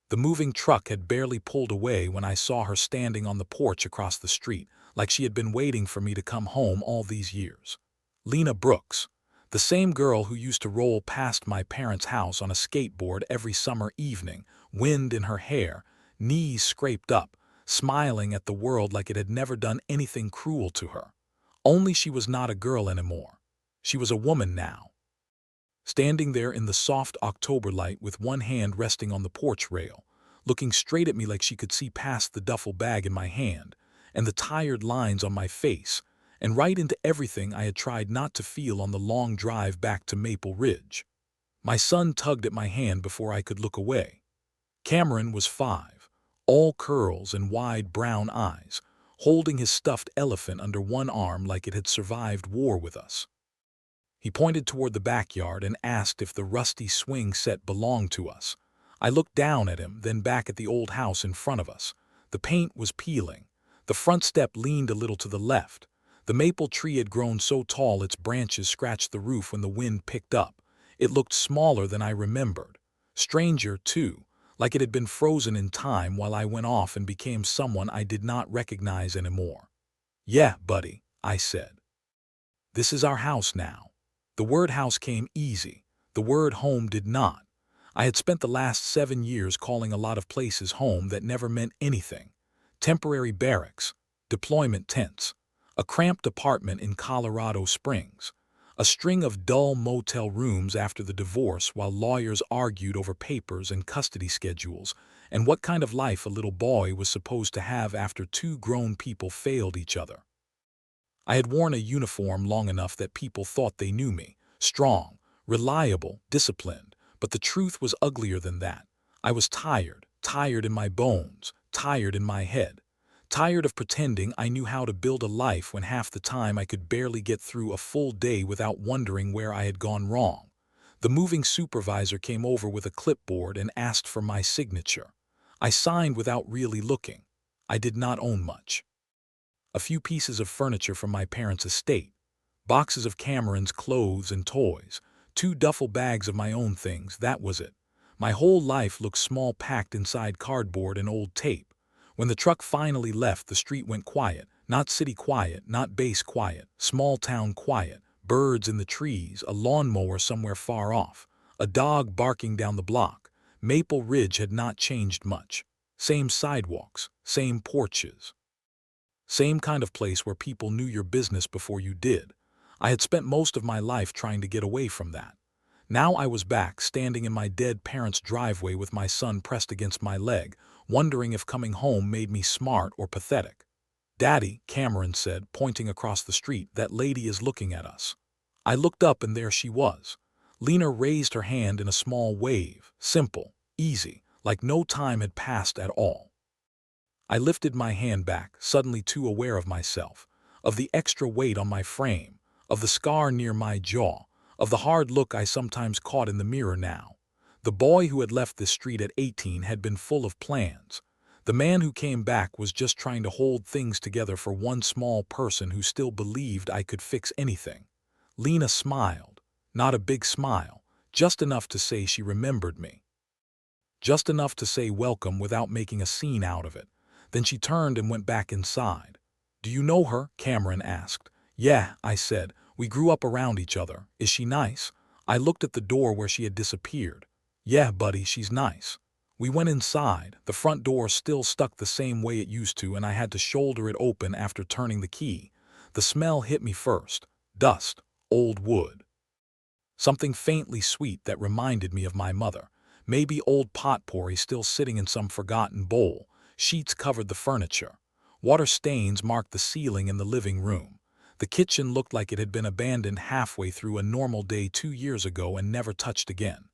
The moving truck had barely pulled away when I saw her standing on the porch across the street, like she had been waiting for me to come home all these years. Lena Brooks, the same girl who used to roll past my parents' house on a skateboard every summer evening, wind in her hair, knees scraped up, smiling at the world like it had never done anything cruel to her. Only she was not a girl anymore. She was a woman now. Standing there in the soft October light with one hand resting on the porch rail, looking straight at me like she could see past the duffel bag in my hand, and the tired lines on my face, and right into everything I had tried not to feel on the long drive back to Maple Ridge. My son tugged at my hand before I could look away. Cameron was 5, all curls and wide brown eyes, holding his stuffed elephant under one arm like it had survived war with us. He pointed toward the backyard and asked if the rusty swing set belonged to us. I looked down at him, then back at the old house in front of us. The paint was peeling. The front step leaned a little to the left. The maple tree had grown so tall its branches scratched the roof when the wind picked up. It looked smaller than I remembered. Stranger, too, like it had been frozen in time while I went off and became someone I did not recognize anymore. "Yeah, buddy," I said. "This is our house now." The word house came easy. The word home did not. I had spent the last 7 years calling a lot of places home that never meant anything. Temporary barracks, deployment tents, a cramped apartment in Colorado Springs, a string of dull motel rooms after the divorce while lawyers argued over papers and custody schedules, and what kind of life a little boy was supposed to have after 2 grown people failed each other. I had worn a uniform long enough that people thought they knew me, strong, reliable, disciplined, but the truth was uglier than that. I was tired, tired in my bones, tired in my head, tired of pretending I knew how to build a life when half the time I could barely get through a full day without wondering where I had gone wrong. The moving supervisor came over with a clipboard and asked for my signature. I signed without really looking. I did not own much. A few pieces of furniture from my parents' estate, boxes of Cameron's clothes and toys, 2 duffel bags of my own things, that was it. My whole life looked small packed inside cardboard and old tape. When the truck finally left, the street went quiet, not city quiet, not base quiet, small town quiet, birds in the trees, a lawnmower somewhere far off, a dog barking down the block. Maple Ridge had not changed much. Same sidewalks, same porches. Same kind of place where people knew your business before you did. I had spent most of my life trying to get away from that. Now I was back, standing in my dead parents' driveway with my son pressed against my leg, wondering if coming home made me smart or pathetic. "Daddy," Cameron said, pointing across the street, "that lady is looking at us." I looked up and there she was. Lena raised her hand in a small wave, simple, easy, like no time had passed at all. I lifted my hand back, suddenly too aware of myself, of the extra weight on my frame, of the scar near my jaw, of the hard look I sometimes caught in the mirror now. The boy who had left this street at 18 had been full of plans. The man who came back was just trying to hold things together for one small person who still believed I could fix anything. Lena smiled, not a big smile, just enough to say she remembered me. Just enough to say welcome without making a scene out of it. Then she turned and went back inside. "Do you know her?" Cameron asked. "Yeah," I said. "We grew up around each other. Is she nice?" I looked at the door where she had disappeared. "Yeah, buddy, she's nice." We went inside. The front door still stuck the same way it used to, and I had to shoulder it open after turning the key. The smell hit me first. Dust, old wood. Something faintly sweet that reminded me of my mother. Maybe old potpourri still sitting in some forgotten bowl. Sheets covered the furniture. Water stains marked the ceiling in the living room. The kitchen looked like it had been abandoned halfway through a normal day 2 years ago and never touched again.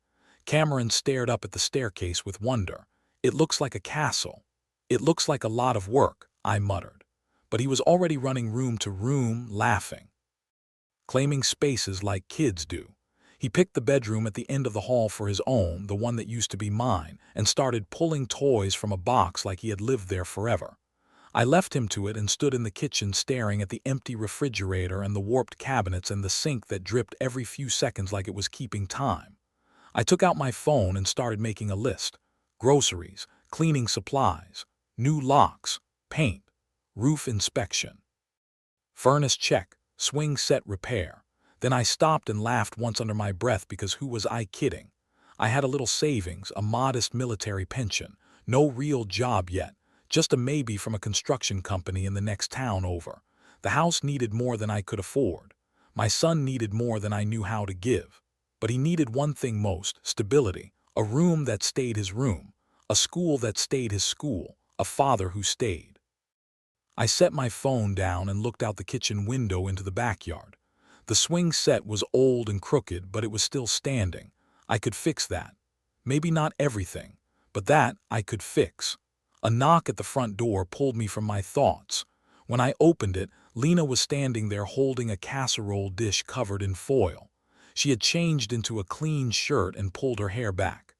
Cameron stared up at the staircase with wonder. "It looks like a castle." "It looks like a lot of work," I muttered. But he was already running room to room, laughing, claiming spaces like kids do. He picked the bedroom at the end of the hall for his own, the one that used to be mine, and started pulling toys from a box like he had lived there forever. I left him to it and stood in the kitchen staring at the empty refrigerator and the warped cabinets and the sink that dripped every few seconds like it was keeping time. I took out my phone and started making a list. groceries, cleaning supplies, new locks, paint, roof inspection. Furnace check, swing set repair. Then I stopped and laughed once under my breath because who was I kidding? I had a little savings, a modest military pension, no real job yet, just a maybe from a construction company in the next town over. The house needed more than I could afford. My son needed more than I knew how to give. But he needed one thing most, stability, a room that stayed his room, a school that stayed his school, a father who stayed. I set my phone down and looked out the kitchen window into the backyard. The swing set was old and crooked, but it was still standing. I could fix that. Maybe not everything, but that I could fix. A knock at the front door pulled me from my thoughts. When I opened it, Lena was standing there holding a casserole dish covered in foil. She had changed into a clean shirt and pulled her hair back.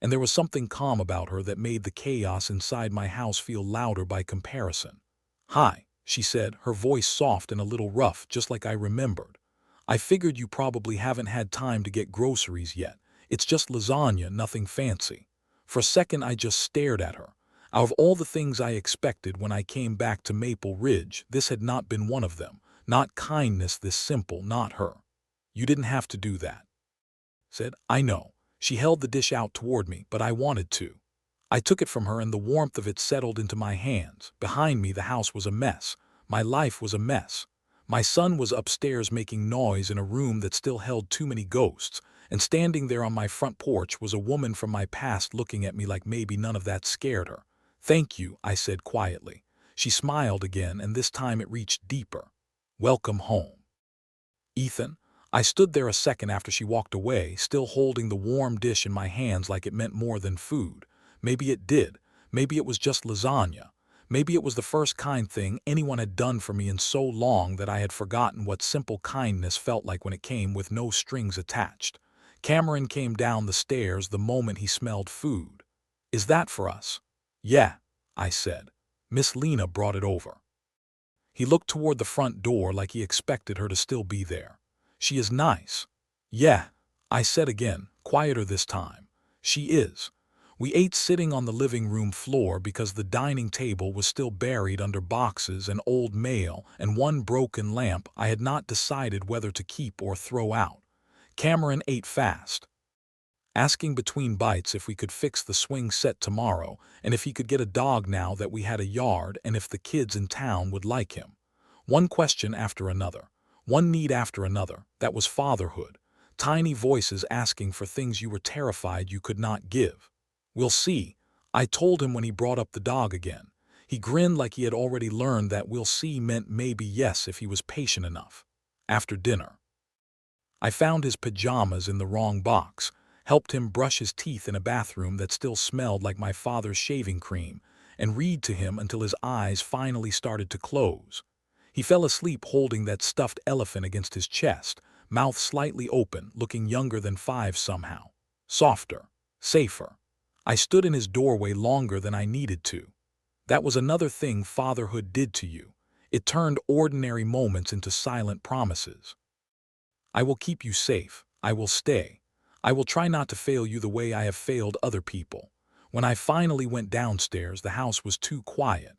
And there was something calm about her that made the chaos inside my house feel louder by comparison. "Hi," she said, her voice soft and a little rough, just like I remembered. "I figured you probably haven't had time to get groceries yet. It's just lasagna, nothing fancy." For a second I just stared at her. Out of all the things I expected when I came back to Maple Ridge, this had not been one of them. Not kindness this simple, not her. "You didn't have to do that," said. "I know." She held the dish out toward me, but I wanted to. I took it from her and the warmth of it settled into my hands. Behind me the house was a mess. My life was a mess. My son was upstairs making noise in a room that still held too many ghosts, and standing there on my front porch was a woman from my past looking at me like maybe none of that scared her. "Thank you," I said quietly. She smiled again, and this time it reached deeper. "Welcome home, Ethan." I stood there a second after she walked away, still holding the warm dish in my hands like it meant more than food. Maybe it did. Maybe it was just lasagna. Maybe it was the first kind thing anyone had done for me in so long that I had forgotten what simple kindness felt like when it came with no strings attached. Cameron came down the stairs the moment he smelled food. "Is that for us?" "Yeah," I said. "Miss Lena brought it over." He looked toward the front door like he expected her to still be there. "She is nice." "Yeah," I said again, quieter this time. "She is." We ate sitting on the living room floor because the dining table was still buried under boxes and old mail and one broken lamp I had not decided whether to keep or throw out. Cameron ate fast, asking between bites if we could fix the swing set tomorrow and if he could get a dog now that we had a yard and if the kids in town would like him. One question after another. One need after another. That was fatherhood. Tiny voices asking for things you were terrified you could not give. "We'll see," I told him when he brought up the dog again. He grinned like he had already learned that "we'll see" meant maybe yes if he was patient enough. After dinner, I found his pajamas in the wrong box, helped him brush his teeth in a bathroom that still smelled like my father's shaving cream, and read to him until his eyes finally started to close. He fell asleep holding that stuffed elephant against his chest, mouth slightly open, looking younger than 5 somehow. Softer, safer. I stood in his doorway longer than I needed to. That was another thing fatherhood did to you. It turned ordinary moments into silent promises. "I will keep you safe. I will stay. I will try not to fail you the way I have failed other people." When I finally went downstairs, the house was too quiet.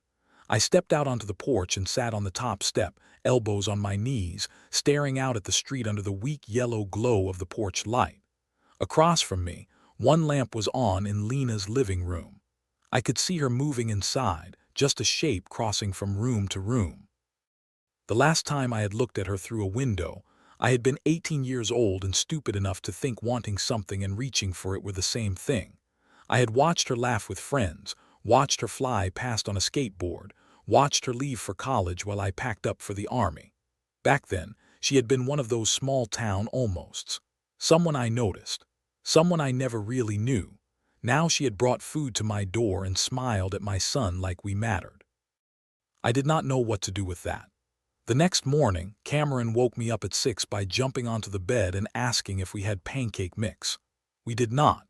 I stepped out onto the porch and sat on the top step, elbows on my knees, staring out at the street under the weak yellow glow of the porch light. Across from me, one lamp was on in Lena's living room. I could see her moving inside, just a shape crossing from room to room. The last time I had looked at her through a window, I had been 18 years old and stupid enough to think wanting something and reaching for it were the same thing. I had watched her laugh with friends, watched her fly past on a skateboard, watched her leave for college while I packed up for the army. Back then, she had been one of those small-town almosts. Someone I noticed. Someone I never really knew. Now she had brought food to my door and smiled at my son like we mattered. I did not know what to do with that. The next morning, Cameron woke me up at 6 by jumping onto the bed and asking if we had pancake mix. We did not.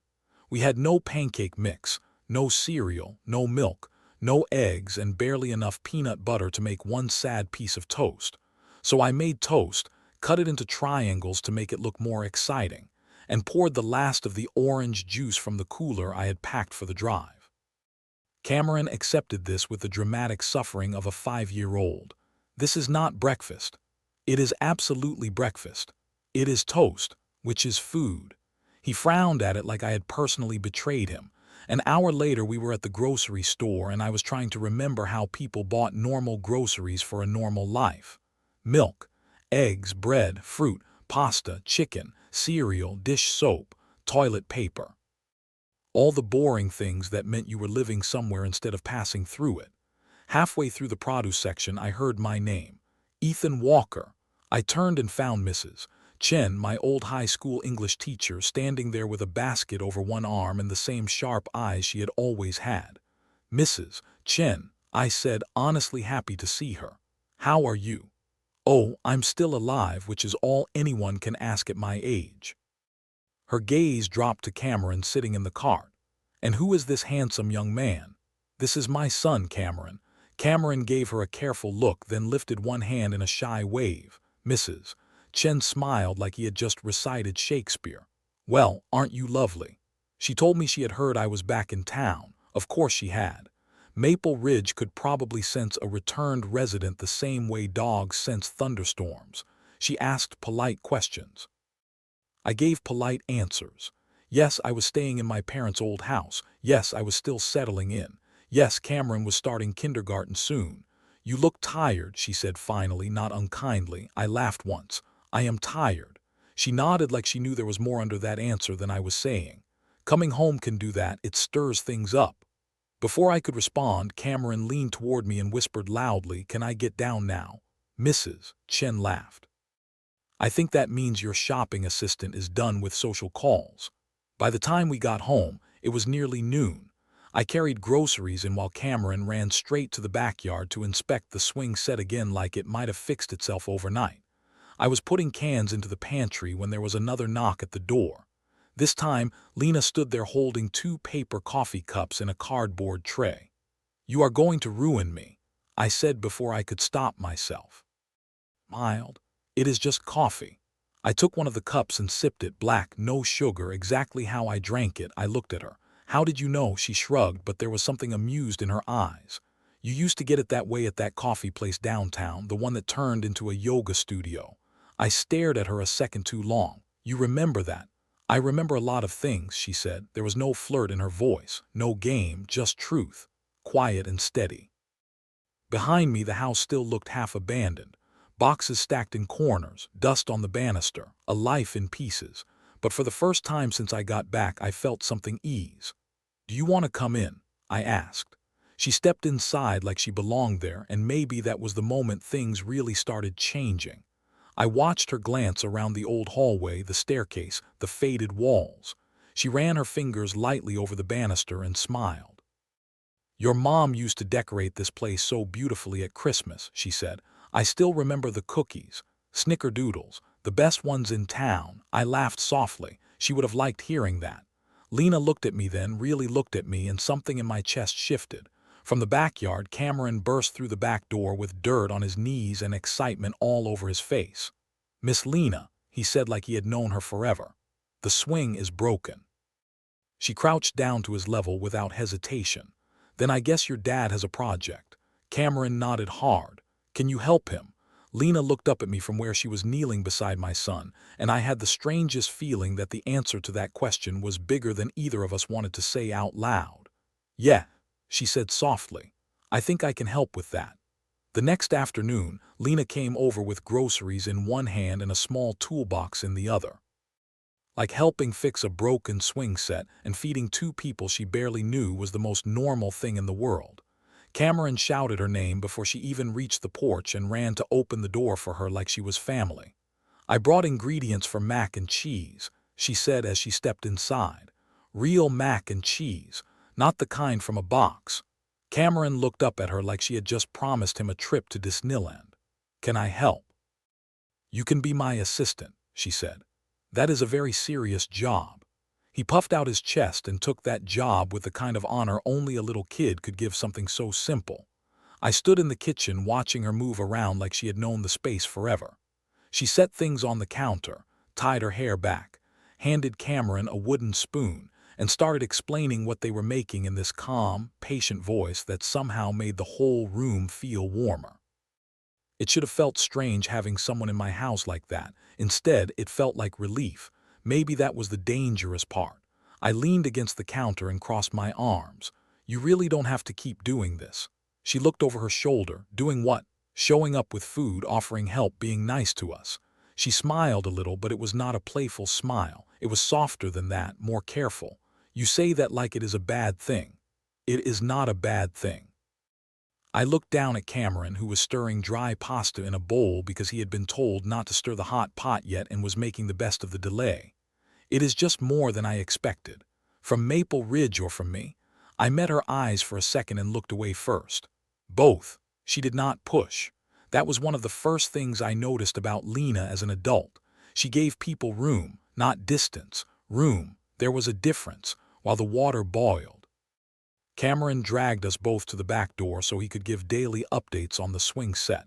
We had no pancake mix, no cereal, no milk, no eggs, and barely enough peanut butter to make one sad piece of toast. So I made toast, cut it into triangles to make it look more exciting, and poured the last of the orange juice from the cooler I had packed for the drive. Cameron accepted this with the dramatic suffering of a 5-year-old. This is not breakfast. It is absolutely breakfast. It is toast, which is food. He frowned at it like I had personally betrayed him. An hour later we were at the grocery store and I was trying to remember how people bought normal groceries for a normal life. Milk, eggs, bread, fruit, pasta, chicken, cereal, dish soap, toilet paper. All the boring things that meant you were living somewhere instead of passing through it. Halfway through the produce section I heard my name. Ethan Walker. I turned and found Mrs. Chen, my old high school English teacher, standing there with a basket over one arm and the same sharp eyes she had always had. "Mrs. Chen," I said, honestly happy to see her. "How are you?" "Oh, I'm still alive," which is all anyone can ask at my age. Her gaze dropped to Cameron sitting in the cart. "And who is this handsome young man?" "This is my son, Cameron." Cameron gave her a careful look, then lifted one hand in a shy wave. Mrs. Chen smiled like he had just recited Shakespeare. "Well, aren't you lovely?" She told me she had heard I was back in town. Of course she had. Maple Ridge could probably sense a returned resident the same way dogs sense thunderstorms. She asked polite questions. I gave polite answers. Yes, I was staying in my parents' old house. Yes, I was still settling in. Yes, Cameron was starting kindergarten soon. "You look tired," she said finally, not unkindly. I laughed once. "I am tired." She nodded like she knew there was more under that answer than I was saying. Coming home can do that. It stirs things up. Before I could respond, Cameron leaned toward me and whispered loudly, "Can I get down now?" Mrs. Chen laughed. "I think that means your shopping assistant is done with social calls." By the time we got home, it was nearly noon. I carried groceries in while Cameron ran straight to the backyard to inspect the swing set again like it might have fixed itself overnight. I was putting cans into the pantry when there was another knock at the door. This time, Lena stood there holding 2 paper coffee cups in a cardboard tray. "You are going to ruin me," I said before I could stop myself. Mild. "It is just coffee." I took one of the cups and sipped it, black, no sugar, exactly how I drank it. I looked at her. "How did you know?" She shrugged, but there was something amused in her eyes. "You used to get it that way at that coffee place downtown, the one that turned into a yoga studio." I stared at her a second too long. "You remember that?" "I remember a lot of things," she said. There was no flirt in her voice, no game, just truth, quiet and steady. Behind me, the house still looked half abandoned. Boxes stacked in corners, dust on the banister, a life in pieces. But for the first time since I got back, I felt something ease. "Do you want to come in?" I asked. She stepped inside like she belonged there, and maybe that was the moment things really started changing. I watched her glance around the old hallway, the staircase, the faded walls. She ran her fingers lightly over the banister and smiled. "Your mom used to decorate this place so beautifully at Christmas," she said. "I still remember the cookies, snickerdoodles, the best ones in town." I laughed softly. She would have liked hearing that. Lena looked at me then, really looked at me, and something in my chest shifted. From the backyard, Cameron burst through the back door with dirt on his knees and excitement all over his face. "Miss Lena," he said like he had known her forever, "the swing is broken." She crouched down to his level without hesitation. "Then I guess your dad has a project." Cameron nodded hard. "Can you help him?" Lena looked up at me from where she was kneeling beside my son, and I had the strangest feeling that the answer to that question was bigger than either of us wanted to say out loud. "Yeah," she said softly. "I think I can help with that." The next afternoon, Lena came over with groceries in one hand and a small toolbox in the other. Like helping fix a broken swing set and feeding 2 people she barely knew was the most normal thing in the world. Cameron shouted her name before she even reached the porch and ran to open the door for her like she was family. "I brought ingredients for mac and cheese," she said as she stepped inside. "Real mac and cheese, not the kind from a box." Cameron looked up at her like she had just promised him a trip to Disneyland. "Can I help?" "You can be my assistant," she said. "That is a very serious job." He puffed out his chest and took that job with the kind of honor only a little kid could give something so simple. I stood in the kitchen watching her move around like she had known the space forever. She set things on the counter, tied her hair back, handed Cameron a wooden spoon, and started explaining what they were making in this calm, patient voice that somehow made the whole room feel warmer. It should have felt strange having someone in my house like that. Instead, it felt like relief. Maybe that was the dangerous part. I leaned against the counter and crossed my arms. You really don't have to keep doing this. She looked over her shoulder. Doing what? Showing up with food, offering help, being nice to us. She smiled a little, but it was not a playful smile. It was softer than that, more careful. You say that like it is a bad thing. It is not a bad thing. I looked down at Cameron, who was stirring dry pasta in a bowl because he had been told not to stir the hot pot yet and was making the best of the delay. It is just more than I expected. From Maple Ridge or from me? I met her eyes for a second and looked away first. Both. She did not push. That was one of the first things I noticed about Lena as an adult. She gave people room, not distance. Room. There was a difference, while the water boiled. Cameron dragged us both to the back door so he could give daily updates on the swing set.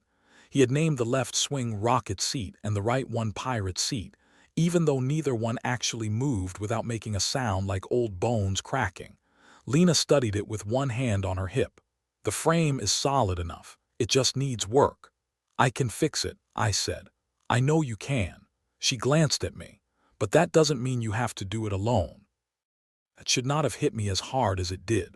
He had named the left swing Rocket Seat and the right one Pirate Seat, even though neither one actually moved without making a sound like old bones cracking. Lena studied it with one hand on her hip. The frame is solid enough. It just needs work. I can fix it, I said. I know you can. She glanced at me. But that doesn't mean you have to do it alone. That should not have hit me as hard as it did.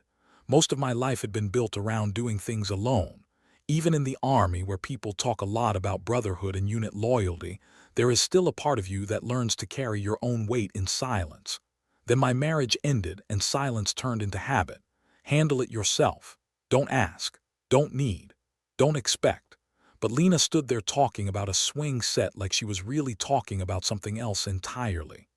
Most of my life had been built around doing things alone. Even in the Army, where people talk a lot about brotherhood and unit loyalty, there is still a part of you that learns to carry your own weight in silence. Then my marriage ended and silence turned into habit. Handle it yourself. Don't ask. Don't need. Don't expect. But Lena stood there talking about a swing set like she was really talking about something else entirely.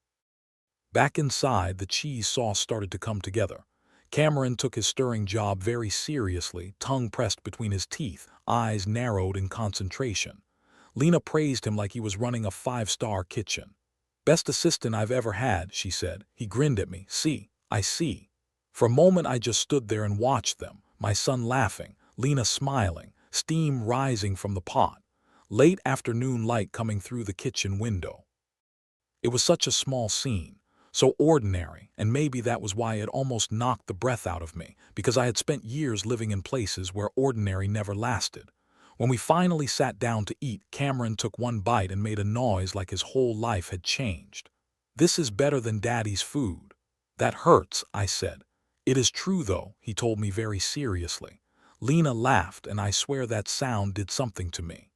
Back inside, the cheese sauce started to come together. Cameron took his stirring job very seriously, tongue pressed between his teeth, eyes narrowed in concentration. Lena praised him like he was running a five-star kitchen. "Best assistant I've ever had," she said. He grinned at me. "See, I see." For a moment I just stood there and watched them, my son laughing, Lena smiling, steam rising from the pot, late afternoon light coming through the kitchen window. It was such a small scene. So ordinary, and maybe that was why it almost knocked the breath out of me, because I had spent years living in places where ordinary never lasted. When we finally sat down to eat, Cameron took one bite and made a noise like his whole life had changed. "This is better than Daddy's food." "That hurts," I said. "It is true though," he told me very seriously. Lena laughed, and I swear that sound did something to me.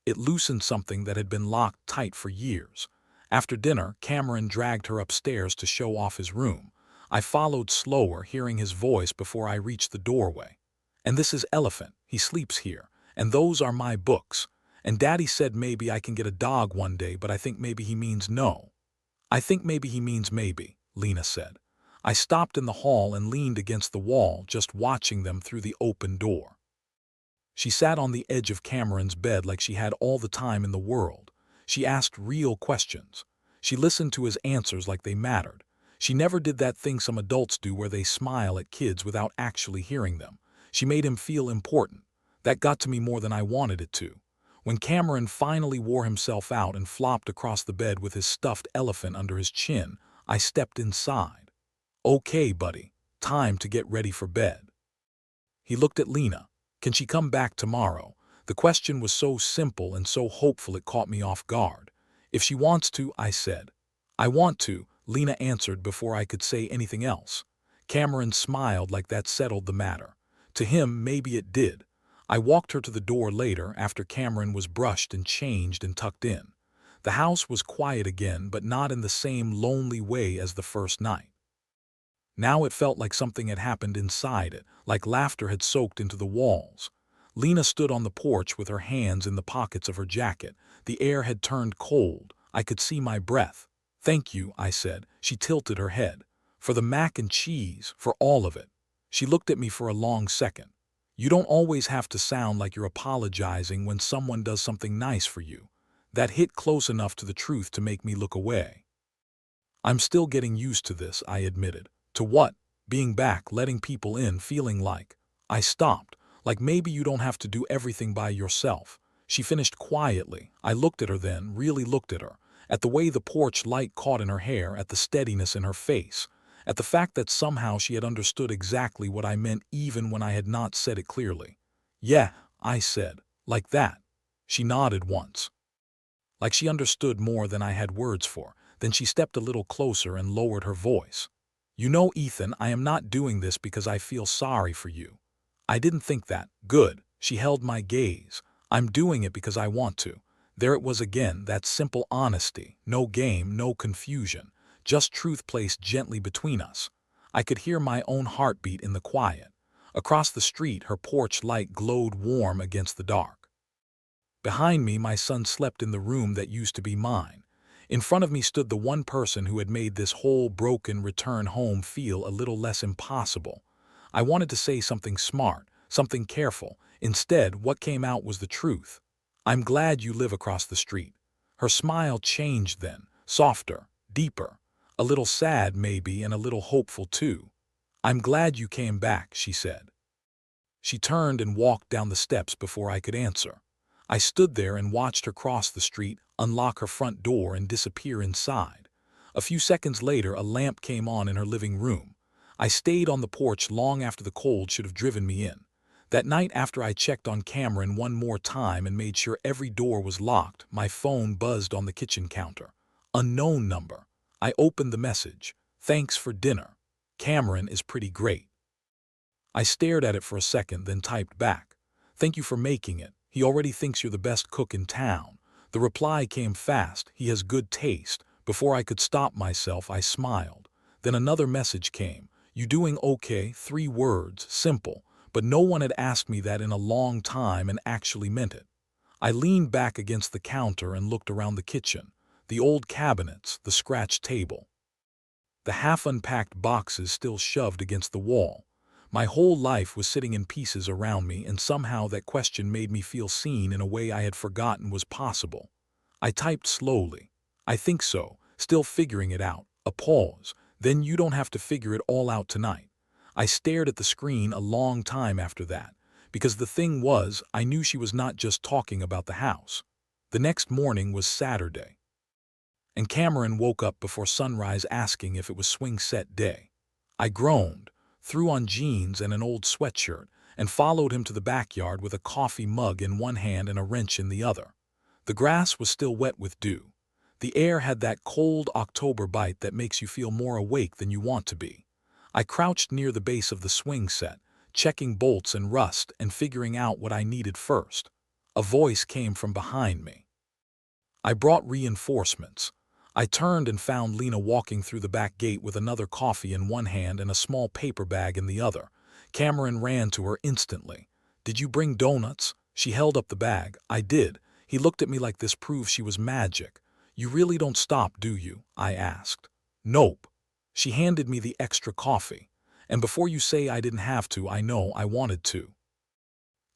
It loosened something that had been locked tight for years. After dinner, Cameron dragged her upstairs to show off his room. I followed slower, hearing his voice before I reached the doorway. "And this is Elephant. He sleeps here. And those are my books. And Daddy said maybe I can get a dog one day, but I think maybe he means no." "I think maybe he means maybe," Lena said. I stopped in the hall and leaned against the wall, just watching them through the open door. She sat on the edge of Cameron's bed like she had all the time in the world. She asked real questions. She listened to his answers like they mattered. She never did that thing some adults do where they smile at kids without actually hearing them. She made him feel important. That got to me more than I wanted it to. When Cameron finally wore himself out and flopped across the bed with his stuffed elephant under his chin, I stepped inside. "Okay, buddy. Time to get ready for bed." He looked at Lena. "Can she come back tomorrow?" The question was so simple and so hopeful it caught me off guard. "If she wants to," I said. "I want to," Lena answered before I could say anything else. Cameron smiled like that settled the matter. To him, maybe it did. I walked her to the door later after Cameron was brushed and changed and tucked in. The house was quiet again, but not in the same lonely way as the first night. Now it felt like something had happened inside it, like laughter had soaked into the walls. Lena stood on the porch with her hands in the pockets of her jacket. The air had turned cold. I could see my breath. "Thank you," I said. She tilted her head. "For the mac and cheese, for all of it." She looked at me for a long second. "You don't always have to sound like you're apologizing when someone does something nice for you." That hit close enough to the truth to make me look away. "I'm still getting used to this," I admitted. "To what?" "Being back, letting people in, feeling like—" I stopped. "Like maybe you don't have to do everything by yourself." She finished quietly. I looked at her then, really looked at her, at the way the porch light caught in her hair, at the steadiness in her face, at the fact that somehow she had understood exactly what I meant even when I had not said it clearly. "Yeah," I said, "like that." She nodded once, like she understood more than I had words for. Then she stepped a little closer and lowered her voice. "You know, Ethan, I am not doing this because I feel sorry for you. I didn't think that." "Good." She held my gaze. "I'm doing it because I want to." There it was again, that simple honesty. No game, no confusion. Just truth placed gently between us. I could hear my own heartbeat in the quiet. Across the street, her porch light glowed warm against the dark. Behind me, my son slept in the room that used to be mine. In front of me stood the one person who had made this whole broken return home feel a little less impossible. I wanted to say something smart, something careful. Instead, what came out was the truth. "I'm glad you live across the street." Her smile changed then, softer, deeper, a little sad maybe, and a little hopeful too. "I'm glad you came back," she said. She turned and walked down the steps before I could answer. I stood there and watched her cross the street, unlock her front door, and disappear inside. A few seconds later, a lamp came on in her living room. I stayed on the porch long after the cold should have driven me in. That night, after I checked on Cameron one more time and made sure every door was locked, my phone buzzed on the kitchen counter. Unknown number. I opened the message. "Thanks for dinner. Cameron is pretty great." I stared at it for a second, then typed back, "Thank you for making it. He already thinks you're the best cook in town." The reply came fast. "He has good taste." Before I could stop myself, I smiled. Then another message came. "You doing okay?" 3 words, simple, but no one had asked me that in a long time and actually meant it. I leaned back against the counter and looked around the kitchen. The old cabinets, the scratched table, the half-unpacked boxes still shoved against the wall. My whole life was sitting in pieces around me, and somehow that question made me feel seen in a way I had forgotten was possible. I typed slowly. "I think so, still figuring it out." A pause. "Then you don't have to figure it all out tonight." I stared at the screen a long time after that, because the thing was, I knew she was not just talking about the house. The next morning was Saturday, and Cameron woke up before sunrise asking if it was swing set day. I groaned, threw on jeans and an old sweatshirt, and followed him to the backyard with a coffee mug in one hand and a wrench in the other. The grass was still wet with dew. The air had that cold October bite that makes you feel more awake than you want to be. I crouched near the base of the swing set, checking bolts and rust and figuring out what I needed first. A voice came from behind me. I brought reinforcements. I turned and found Lena walking through the back gate with another coffee in one hand and a small paper bag in the other. Cameron ran to her instantly. "Did you bring donuts?" She held up the bag. "I did." He looked at me like this proved she was magic. "You really don't stop, do you?" I asked. "Nope." She handed me the extra coffee. "And before you say I didn't have to, I know I wanted to."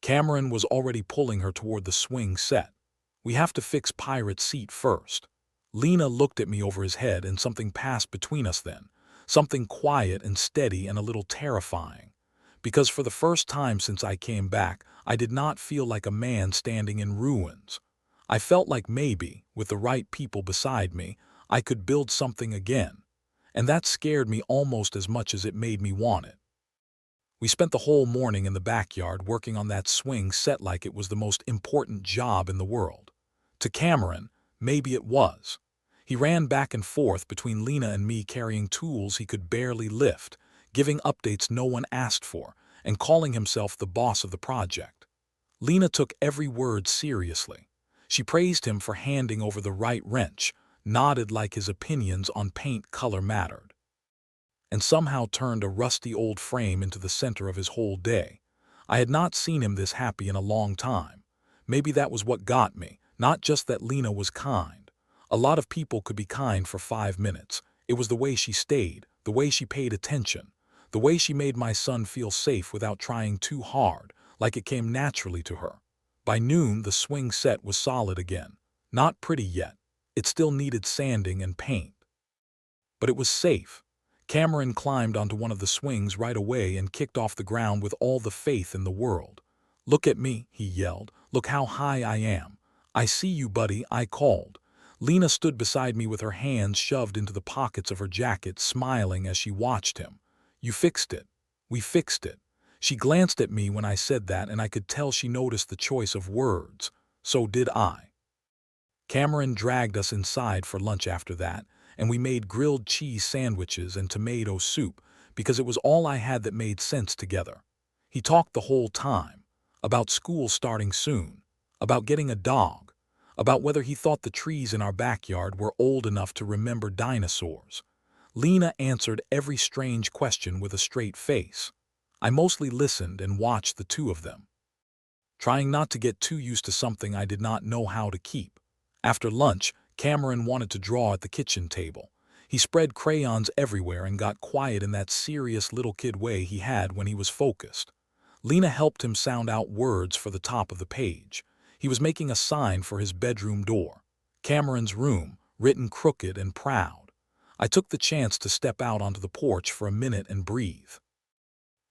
Cameron was already pulling her toward the swing set. "We have to fix Pirate's seat first." Lena looked at me over his head, and something passed between us then. Something quiet and steady and a little terrifying. Because for the first time since I came back, I did not feel like a man standing in ruins. I felt like maybe, with the right people beside me, I could build something again. And that scared me almost as much as it made me want it. We spent the whole morning in the backyard working on that swing set like it was the most important job in the world. To Cameron, maybe it was. He ran back and forth between Lena and me, carrying tools he could barely lift, giving updates no one asked for, and calling himself the boss of the project. Lena took every word seriously. She praised him for handing over the right wrench, nodded like his opinions on paint color mattered, and somehow turned a rusty old frame into the center of his whole day. I had not seen him this happy in a long time. Maybe that was what got me, not just that Lena was kind. A lot of people could be kind for 5 minutes. It was the way she stayed, the way she paid attention, the way she made my son feel safe without trying too hard, like it came naturally to her. By noon, the swing set was solid again. Not pretty yet. It still needed sanding and paint. But it was safe. Cameron climbed onto one of the swings right away and kicked off the ground with all the faith in the world. "Look at me," he yelled. "Look how high I am." "I see you, buddy," I called. Lena stood beside me with her hands shoved into the pockets of her jacket, smiling as she watched him. "You fixed it. We fixed it." She glanced at me when I said that, and I could tell she noticed the choice of words. So did I. Cameron dragged us inside for lunch after that, and we made grilled cheese sandwiches and tomato soup because it was all I had that made sense together. He talked the whole time about school starting soon, about getting a dog, about whether he thought the trees in our backyard were old enough to remember dinosaurs. Lena answered every strange question with a straight face. I mostly listened and watched the two of them, trying not to get too used to something I did not know how to keep. After lunch, Cameron wanted to draw at the kitchen table. He spread crayons everywhere and got quiet in that serious little kid way he had when he was focused. Lena helped him sound out words for the top of the page. He was making a sign for his bedroom door. Cameron's room, written crooked and proud. I took the chance to step out onto the porch for a minute and breathe.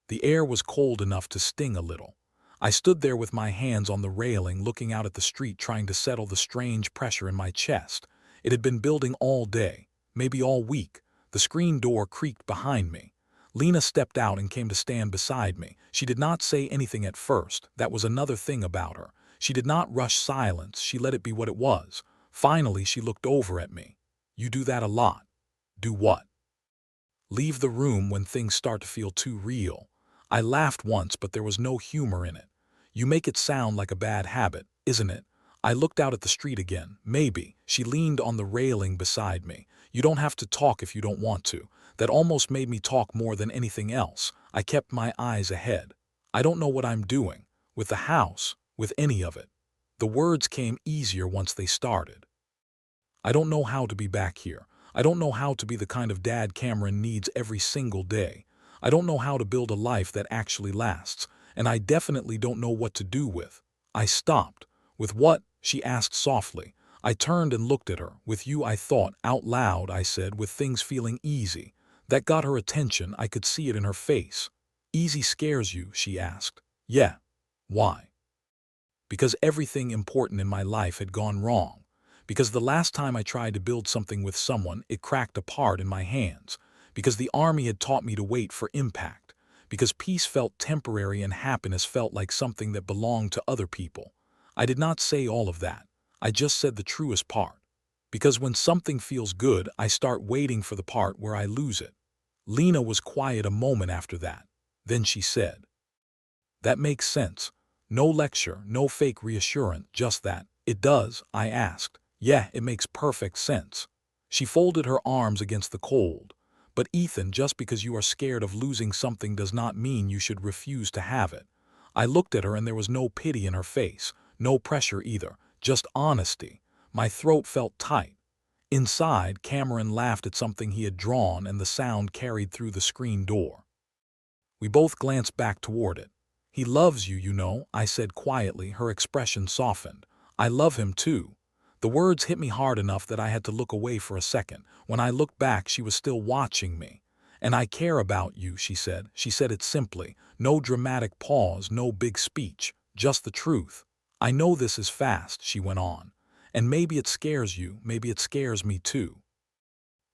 The air was cold enough to sting a little. I stood there with my hands on the railing, looking out at the street, trying to settle the strange pressure in my chest. It had been building all day, maybe all week. The screen door creaked behind me. Lena stepped out and came to stand beside me. She did not say anything at first. That was another thing about her. She did not rush silence. She let it be what it was. Finally, she looked over at me. "You do that a lot." "Do what?" "Leave the room when things start to feel too real." I laughed once, but there was no humor in it. "You make it sound like a bad habit, isn't it?" I looked out at the street again. "Maybe." She leaned on the railing beside me. "You don't have to talk if you don't want to." That almost made me talk more than anything else. I kept my eyes ahead. "I don't know what I'm doing. With the house, with any of it." The words came easier once they started. "I don't know how to be back here. I don't know how to be the kind of dad Cameron needs every single day. I don't know how to build a life that actually lasts. And I definitely don't know what to do with." I stopped. "With what?" she asked softly. I turned and looked at her. "With you," I thought. Out loud, I said, "with things feeling easy." That got her attention. I could see it in her face. "Easy scares you?" she asked. "Yeah." "Why?" "Because everything important in my life had gone wrong. Because the last time I tried to build something with someone, it cracked apart in my hands. Because the army had taught me to wait for impact. Because peace felt temporary and happiness felt like something that belonged to other people." I did not say all of that. I just said the truest part. Because when something feels good, I start waiting for the part where I lose it. Lena was quiet a moment after that. Then she said, "That makes sense." No lecture, no fake reassurance, just that. "It does?" I asked. "Yeah, it makes perfect sense." She folded her arms against the cold. "But Ethan, just because you are scared of losing something does not mean you should refuse to have it." I looked at her and there was no pity in her face, no pressure either, just honesty. My throat felt tight. Inside, Cameron laughed at something he had drawn and the sound carried through the screen door. We both glanced back toward it. "He loves you, you know," I said quietly. Her expression softened. "I love him too." The words hit me hard enough that I had to look away for a second. When I looked back, she was still watching me. "And I care about you," she said. She said it simply. No dramatic pause, no big speech, just the truth. "I know this is fast," she went on. "And maybe it scares you, maybe it scares me too.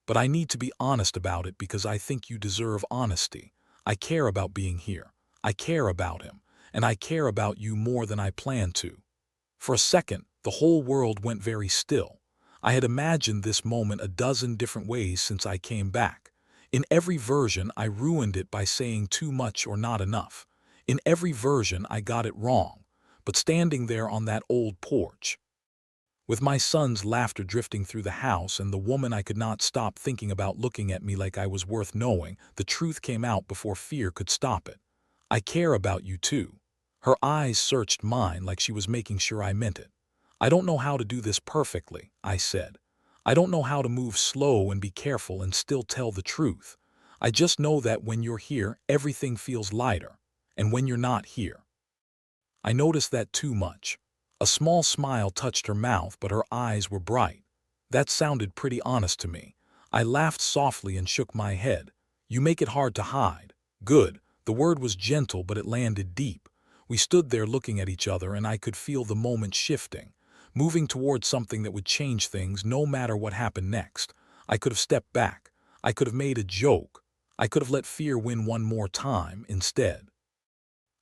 But I need to be honest about it because I think you deserve honesty. I care about being here. I care about him. And I care about you more than I planned to." For a second, the whole world went very still. I had imagined this moment a dozen different ways since I came back. In every version, I ruined it by saying too much or not enough. In every version, I got it wrong. But standing there on that old porch, with my son's laughter drifting through the house and the woman I could not stop thinking about looking at me like I was worth knowing, the truth came out before fear could stop it. "I care about you too." Her eyes searched mine like she was making sure I meant it. "I don't know how to do this perfectly," I said. "I don't know how to move slow and be careful and still tell the truth. I just know that when you're here, everything feels lighter. And when you're not here." I noticed that too much. A small smile touched her mouth, but her eyes were bright. That sounded pretty honest to me. I laughed softly and shook my head. "You make it hard to hide." Good. The word was gentle, but it landed deep. We stood there looking at each other, and I could feel the moment shifting. moving towards something that would change things no matter what happened next. I could have stepped back. I could have made a joke. I could have let fear win one more time instead.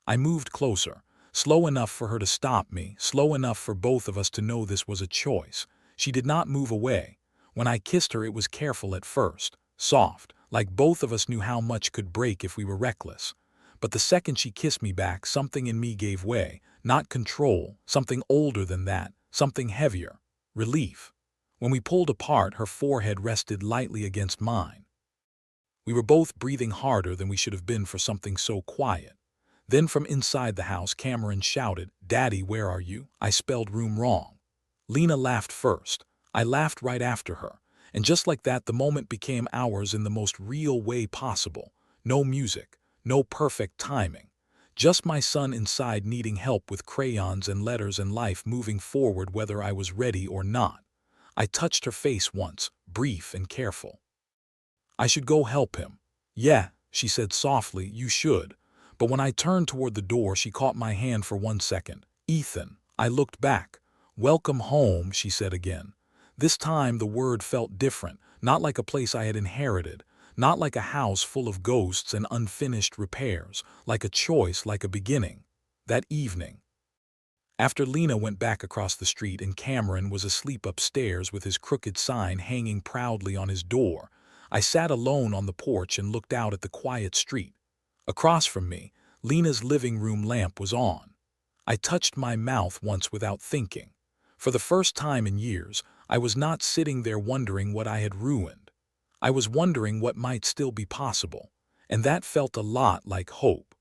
I moved closer, slow enough for her to stop me, slow enough for both of us to know this was a choice. She did not move away. When I kissed her, it was careful at first, soft, like both of us knew how much could break if we were reckless. But the second she kissed me back, something in me gave way, not control, something older than that, something heavier, relief. When we pulled apart, her forehead rested lightly against mine. We were both breathing harder than we should have been for something so quiet. Then from inside the house, Cameron shouted, "Daddy, where are you?" I spelled room wrong. Lena laughed first. I laughed right after her. And just like that, the moment became ours in the most real way possible. No music, no perfect timing. Just my son inside needing help with crayons and letters and life moving forward whether I was ready or not. I touched her face once, brief and careful. "I should go help him." "Yeah," she said softly, "you should." But when I turned toward the door, she caught my hand for 1 second. "Ethan." I looked back. "Welcome home," she said again. This time the word felt different, not like a place I had inherited, not like a house full of ghosts and unfinished repairs, like a choice, like a beginning. That evening, after Lena went back across the street and Cameron was asleep upstairs with his crooked sign hanging proudly on his door, I sat alone on the porch and looked out at the quiet street. Across from me, Lena's living room lamp was on. I touched my mouth once without thinking. For the first time in years, I was not sitting there wondering what I had ruined. I was wondering what might still be possible, and that felt a lot like hope.